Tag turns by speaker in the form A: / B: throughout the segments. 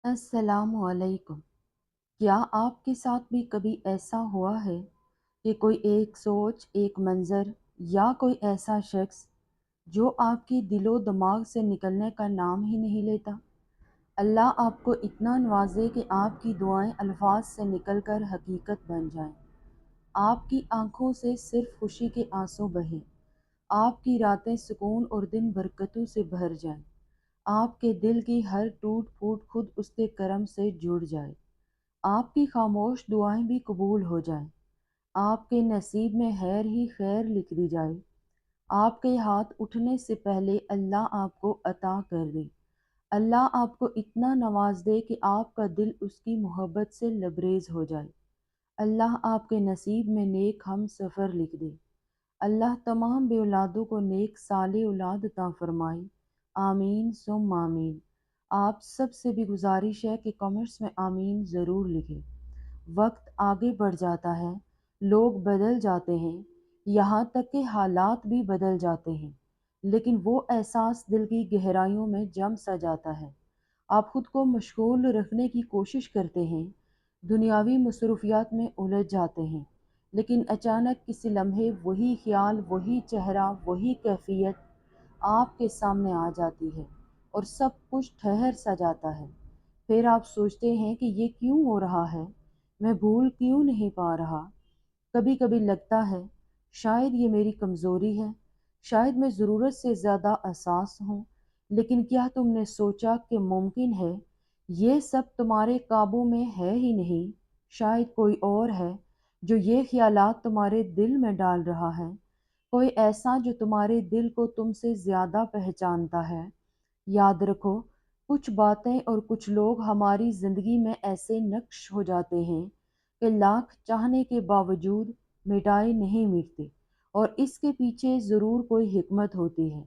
A: अस्सलाम वालेकुम। क्या आपके साथ भी कभी ऐसा हुआ है कि कोई एक सोच, एक मंज़र या कोई ऐसा शख्स जो आपके दिलो दिमाग से निकलने का नाम ही नहीं लेता? अल्लाह आपको इतना नवाज़े कि आपकी दुआएं अल्फाज से निकल कर हकीकत बन जाएं। आपकी आंखों से सिर्फ खुशी के आंसू बहें। आपकी रातें सुकून और दिन बरकतों से भर जाएं। आपके दिल की हर टूट फूट खुद उसके करम से जुड़ जाए। आपकी खामोश दुआएं भी कबूल हो जाएं। आपके नसीब में खैर ही खैर लिख दी जाए। आपके हाथ उठने से पहले अल्लाह आपको अता कर दे। अल्लाह आपको इतना नवाज दे कि आपका दिल उसकी मोहब्बत से लबरेज हो जाए। अल्लाह आपके नसीब में नेक हम सफ़र लिख दे। अल्लाह तमाम बे औलादों को नेक साले औलाद अता फरमाए। आमीन सुम आमीन। आप सब से भी गुजारिश है कि कमेंट्स में आमीन ज़रूर लिखें। वक्त आगे बढ़ जाता है, लोग बदल जाते हैं, यहाँ तक कि हालात भी बदल जाते हैं, लेकिन वो एहसास दिल की गहराइयों में जम सा जाता है। आप खुद को मशगूल रखने की कोशिश करते हैं, दुनियावी मसरूफियात में उलझ जाते हैं, लेकिन अचानक किसी लम्हे वही ख्याल, वही चेहरा, वही कैफियत आपके सामने आ जाती है और सब कुछ ठहर सा जाता है। फिर आप सोचते हैं कि ये क्यों हो रहा है, मैं भूल क्यों नहीं पा रहा। कभी कभी लगता है शायद ये मेरी कमज़ोरी है, शायद मैं ज़रूरत से ज़्यादा एहसास हूँ। लेकिन क्या तुमने सोचा कि मुमकिन है ये सब तुम्हारे काबू में है ही नहीं? शायद कोई और है जो ये ख्यालात तुम्हारे दिल में डाल रहा है, कोई ऐसा जो तुम्हारे दिल को तुमसे ज़्यादा पहचानता है। याद रखो, कुछ बातें और कुछ लोग हमारी ज़िंदगी में ऐसे नक्श हो जाते हैं कि लाख चाहने के बावजूद मिटाए नहीं मिटते, और इसके पीछे ज़रूर कोई हिकमत होती है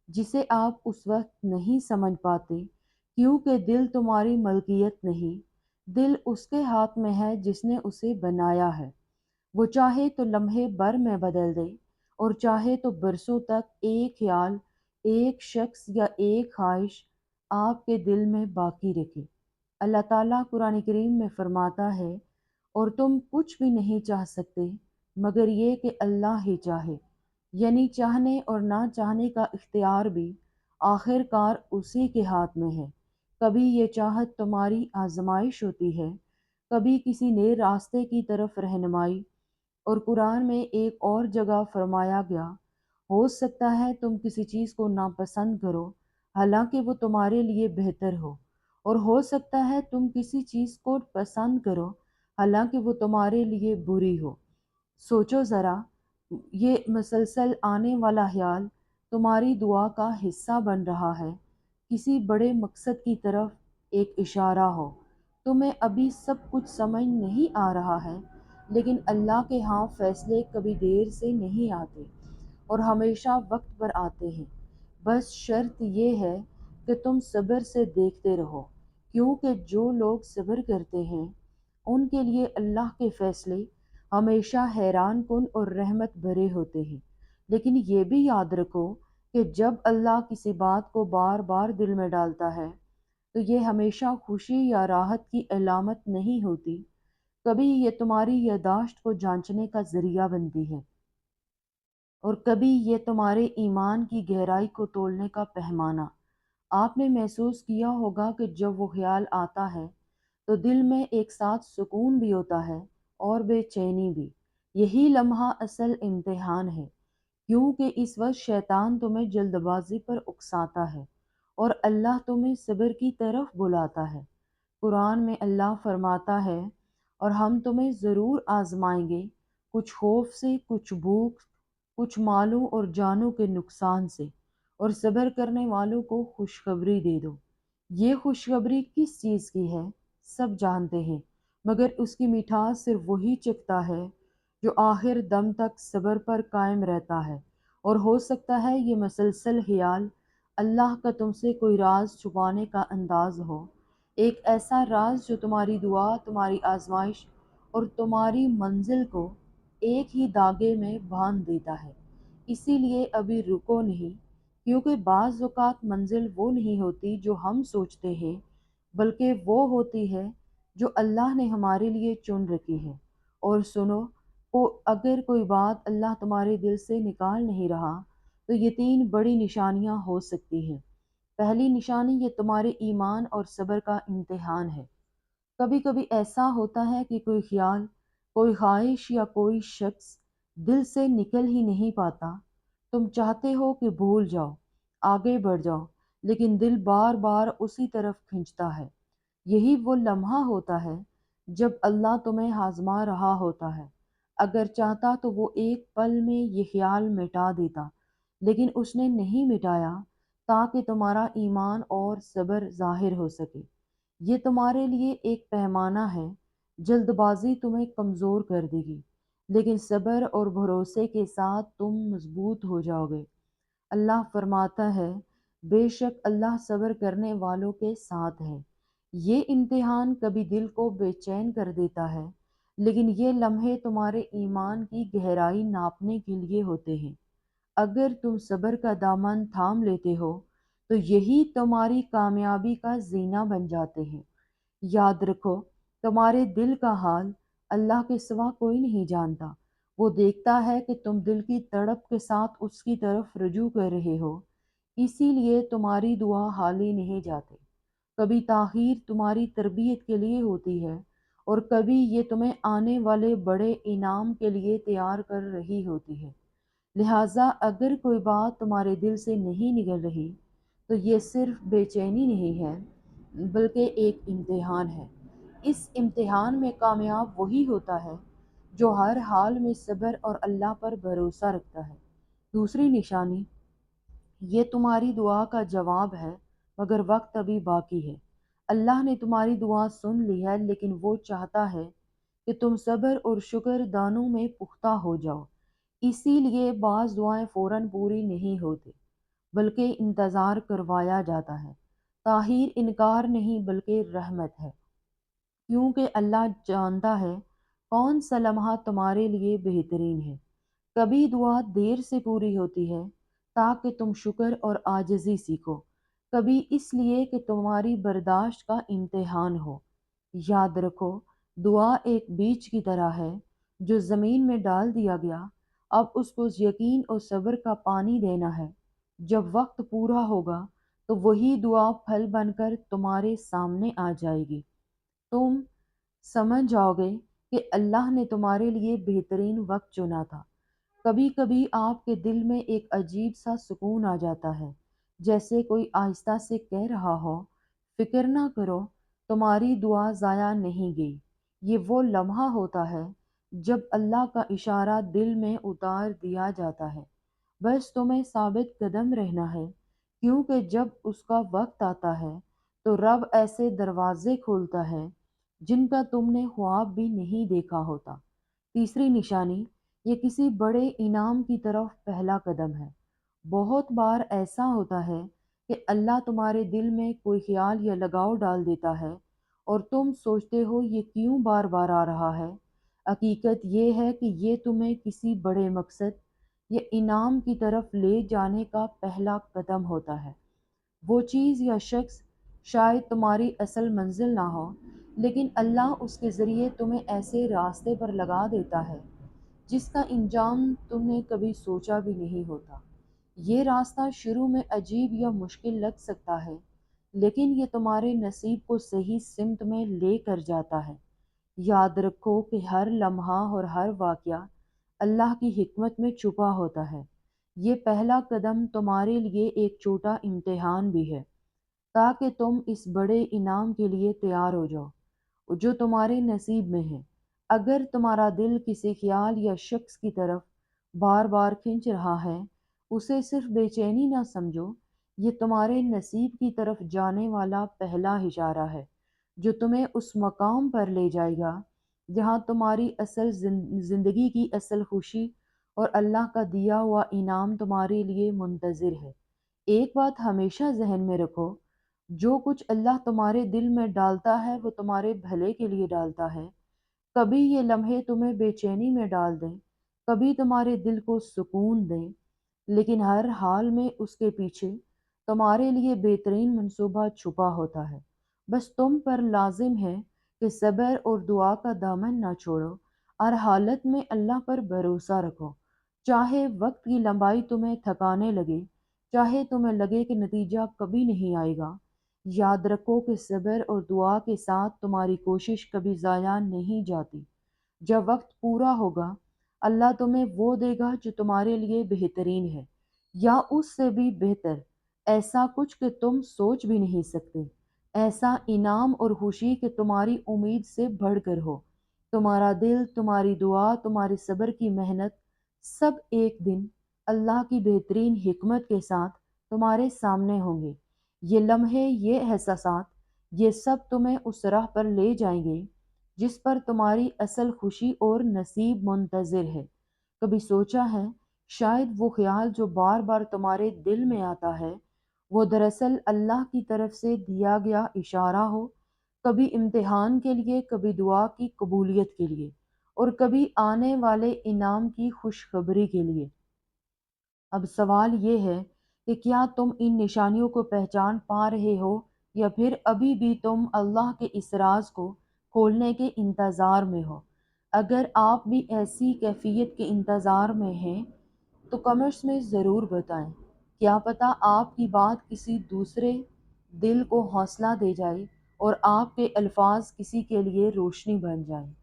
A: जिसे आप उस वक्त नहीं समझ पाते, क्योंकि दिल तुम्हारी मलकियत नहीं, दिल उसके हाथ में है जिसने उसे बनाया है। वो चाहे तो लम्हे भर में बदल दे, और चाहे तो बरसों तक एक ख्याल, एक शख्स या एक ख्वाहिश आपके दिल में बाकी रखे। अल्लाह ताला कुरान करीम में फरमाता है, और तुम कुछ भी नहीं चाह सकते मगर ये कि अल्लाह ही चाहे। यानी चाहने और ना चाहने का इख्तियार भी आखिरकार उसी के हाथ में है। कभी ये चाहत तुम्हारी आजमाइश होती है, कभी किसी नए रास्ते की तरफ रहनुमाई। और कुरान में एक और जगह फरमाया गया, हो सकता है तुम किसी चीज़ को नापसंद करो हालांकि वो तुम्हारे लिए बेहतर हो, और हो सकता है तुम किसी चीज़ को पसंद करो हालांकि वो तुम्हारे लिए बुरी हो। सोचो ज़रा, ये मसलसल आने वाला ख्याल तुम्हारी दुआ का हिस्सा बन रहा है, किसी बड़े मकसद की तरफ एक इशारा हो। तुम्हें अभी सब कुछ समझ नहीं आ रहा है, लेकिन अल्लाह के यहाँ फैसले कभी देर से नहीं आते और हमेशा वक्त पर आते हैं। बस शर्त ये है कि तुम सब्र से देखते रहो, क्योंकि जो लोग सब्र करते हैं उनके लिए अल्लाह के फैसले हमेशा हैरान कुन और रहमत भरे होते हैं। लेकिन ये भी याद रखो कि जब अल्लाह किसी बात को बार बार दिल में डालता है तो ये हमेशा खुशी या राहत की अलामत नहीं होती। कभी ये तुम्हारी याददाश्त को जांचने का जरिया बनती है, और कभी ये तुम्हारे ईमान की गहराई को तोलने का पैमाना। आपने महसूस किया होगा कि जब वो ख्याल आता है तो दिल में एक साथ सुकून भी होता है और बेचैनी भी। यही लम्हा असल इम्तिहान है, क्योंकि इस वक्त शैतान तुम्हें जल्दबाजी पर उकसाता है और अल्लाह तुम्हें सब्र की तरफ बुलाता है। कुरान में अल्लाह फरमाता है, और हम तुम्हें ज़रूर आजमाएंगे, कुछ खौफ से, कुछ भूख, कुछ मालों और जानों के नुकसान से, और सब्र करने वालों को खुशखबरी दे दो। ये खुशखबरी किस चीज़ की है सब जानते हैं, मगर उसकी मिठास सिर्फ वही चखता है जो आखिर दम तक सब्र पर कायम रहता है। और हो सकता है ये मसलसल ख्याल अल्लाह का तुमसे कोई राज छुपाने का अंदाज हो, एक ऐसा राज जो तुम्हारी दुआ, तुम्हारी आजमाइश और तुम्हारी मंजिल को एक ही धागे में बांध देता है। इसीलिए अभी रुको नहीं, क्योंकि बाज़ औक़ात मंजिल वो नहीं होती जो हम सोचते हैं, بلکہ وہ ہوتی ہے جو اللہ نے ہمارے لیے چن رکھی ہے۔ اور سنو، اگر کوئی بات اللہ تمہارے دل سے نکال نہیں رہا تو یہ 3 بڑی نشانیاں ہو سکتی ہیں۔ پہلی نشانی، یہ تمہارے ایمان اور صبر کا امتحان ہے۔ کبھی کبھی ایسا ہوتا ہے کہ کوئی خیال، کوئی خواہش یا کوئی شخص دل سے نکل ہی نہیں پاتا۔ تم چاہتے ہو کہ بھول جاؤ، آگے بڑھ جاؤ، لیکن دل بار بار اسی طرف کھنچتا ہے۔ یہی وہ لمحہ ہوتا ہے جب اللہ تمہیں آزما رہا ہوتا ہے۔ اگر چاہتا تو وہ ایک پل میں یہ خیال مٹا دیتا، لیکن اس نے نہیں مٹایا تاکہ تمہارا ایمان اور صبر ظاہر ہو سکے۔ یہ تمہارے لیے ایک پیمانہ ہے۔ جلد بازی تمہیں کمزور کر دے گی، لیکن صبر اور بھروسے کے ساتھ تم مضبوط ہو جاؤ گے۔ اللہ فرماتا ہے، بے شک اللہ صبر کرنے والوں کے ساتھ ہے۔ یہ امتحان کبھی دل کو بے چین کر دیتا ہے، لیکن یہ لمحے تمہارے ایمان کی گہرائی ناپنے کے لیے ہوتے ہیں۔ اگر تم صبر کا دامن تھام لیتے ہو تو یہی تمہاری کامیابی کا زینہ بن جاتے ہیں۔ یاد رکھو، تمہارے دل کا حال اللہ کے سوا کوئی نہیں جانتا۔ وہ دیکھتا ہے کہ تم دل کی تڑپ کے ساتھ اس کی طرف رجوع کر رہے ہو، اسی لیے تمہاری دعا خالی نہیں جاتی۔ کبھی تاخیر تمہاری تربیت کے لیے ہوتی ہے، اور کبھی یہ تمہیں آنے والے بڑے انعام کے لیے تیار کر رہی ہوتی ہے۔ لہٰذا اگر کوئی بات تمہارے دل سے نہیں نکل رہی تو یہ صرف بے چینی نہیں ہے، بلکہ ایک امتحان ہے۔ اس امتحان میں کامیاب وہی ہوتا ہے جو ہر حال میں صبر اور اللہ پر بھروسہ رکھتا ہے۔ دوسری نشانی، یہ تمہاری دعا کا جواب ہے، مگر وقت ابھی باقی ہے۔ اللہ نے تمہاری دعا سن لی ہے، لیکن وہ چاہتا ہے کہ تم صبر اور شکر دونوں میں پختہ ہو جاؤ۔ اسی لیے بعض دعائیں فوراً پوری نہیں ہوتی، بلکہ انتظار کروایا جاتا ہے۔ تاخیر انکار نہیں بلکہ رحمت ہے، کیونکہ اللہ جانتا ہے کون سا لمحہ تمہارے لیے بہترین ہے۔ کبھی دعا دیر سے پوری ہوتی ہے تاکہ تم شکر اور عاجزی سیکھو، کبھی اس لیے کہ تمہاری برداشت کا امتحان ہو۔ یاد رکھو، دعا ایک بیج کی طرح ہے جو زمین میں ڈال دیا گیا، اب اس کو یقین اور صبر کا پانی دینا ہے۔ جب وقت پورا ہوگا تو وہی دعا پھل بن کر تمہارے سامنے آ جائے گی۔ تم سمجھ جاؤ گے کہ اللہ نے تمہارے لیے بہترین وقت چنا تھا۔ کبھی کبھی آپ کے دل میں ایک عجیب سا سکون آ جاتا ہے، جیسے کوئی آہستہ سے کہہ رہا ہو، فکر نہ کرو، تمہاری دعا ضائع نہیں گئی۔ یہ وہ لمحہ ہوتا ہے جب اللہ کا اشارہ دل میں اتار دیا جاتا ہے۔ بس تمہیں ثابت قدم رہنا ہے، کیونکہ جب اس کا وقت آتا ہے تو رب ایسے دروازے کھولتا ہے جن کا تم نے خواب بھی نہیں دیکھا ہوتا۔ تیسری نشانی، یہ کسی بڑے انعام کی طرف پہلا قدم ہے۔ بہت بار ایسا ہوتا ہے کہ اللہ تمہارے دل میں کوئی خیال یا لگاؤ ڈال دیتا ہے اور تم سوچتے ہو یہ کیوں بار بار آ رہا ہے۔ حقیقت یہ ہے کہ یہ تمہیں کسی بڑے مقصد یا انعام کی طرف لے جانے کا پہلا قدم ہوتا ہے۔ وہ چیز یا شخص شاید تمہاری اصل منزل نہ ہو، لیکن اللہ اس کے ذریعے تمہیں ایسے راستے پر لگا دیتا ہے جس کا انجام تم نے کبھی سوچا بھی نہیں ہوتا۔ یہ راستہ شروع میں عجیب یا مشکل لگ سکتا ہے، لیکن یہ تمہارے نصیب کو صحیح سمت میں لے کر جاتا ہے۔ یاد رکھو کہ ہر لمحہ اور ہر واقعہ اللہ کی حکمت میں چھپا ہوتا ہے۔ یہ پہلا قدم تمہارے لیے ایک چھوٹا امتحان بھی ہے، تاکہ تم اس بڑے انعام کے لیے تیار ہو جاؤ جو تمہارے نصیب میں ہے۔ اگر تمہارا دل کسی خیال یا شخص کی طرف بار بار کھنچ رہا ہے، اسے صرف بے چینی نہ سمجھو، یہ تمہارے نصیب کی طرف جانے والا پہلا اشارہ ہے جو تمہیں اس مقام پر لے جائے گا جہاں تمہاری اصل زندگی کی اصل خوشی اور اللہ کا دیا ہوا انعام تمہارے لیے منتظر ہے۔ ایک بات ہمیشہ ذہن میں رکھو، جو کچھ اللہ تمہارے دل میں ڈالتا ہے وہ تمہارے بھلے کے لیے ڈالتا ہے۔ کبھی یہ لمحے تمہیں بے چینی میں ڈال دیں، کبھی تمہارے دل کو سکون دیں، لیکن ہر حال میں اس کے پیچھے تمہارے لیے بہترین منصوبہ چھپا ہوتا ہے۔ بس तुम पर लाजिम है कि सब्र और दुआ का दामन ना छोड़ो, हर हालत में अल्लाह पर भरोसा रखो। चाहे वक्त की लंबाई तुम्हें थकाने लगे, चाहे तुम्हें लगे कि नतीजा कभी नहीं आएगा, याद रखो कि सब्र और दुआ के साथ तुम्हारी कोशिश कभी ज़ाया नहीं जाती। जब वक्त पूरा होगा, अल्लाह तुम्हें वो देगा जो तुम्हारे लिए बेहतरीन है, या उससे भी बेहतर, ऐसा कुछ कि तुम सोच भी नहीं सकते, ऐसा इनाम और खुशी कि तुम्हारी उम्मीद से बढ़कर हो। तुम्हारा दिल, तुम्हारी दुआ, तुम्हारे सब्र की मेहनत, सब एक दिन अल्लाह की बेहतरीन हिकमत के साथ तुम्हारे सामने होंगे। ये लम्हे, ये एहसासात, ये सब तुम्हें उस राह पर ले जाएंगे जिस पर तुम्हारी असल खुशी और नसीब मुंतज़िर है। कभी सोचा है, शायद वो ख्याल जो बार बार तुम्हारे दिल में आता है, वो दरअसल अल्लाह की तरफ से दिया गया इशारा हो, कभी इम्तिहान के लिए, कभी दुआ की कबूलियत के लिए, और कभी आने वाले इनाम की खुशखबरी के लिए। अब सवाल ये है कि क्या तुम इन निशानियों को पहचान पा रहे हो, या फिर अभी भी तुम अल्लाह के इस राज को खोलने के इंतज़ार में हो? अगर आप भी ऐसी कैफियत के इंतज़ार में हैं, तो कमेंट्स में ज़रूर बताएं। क्या पता आपकी बात किसी दूसरे दिल को हौसला दे जाए और आपके अल्फाज किसी के लिए रोशनी बन जाएं।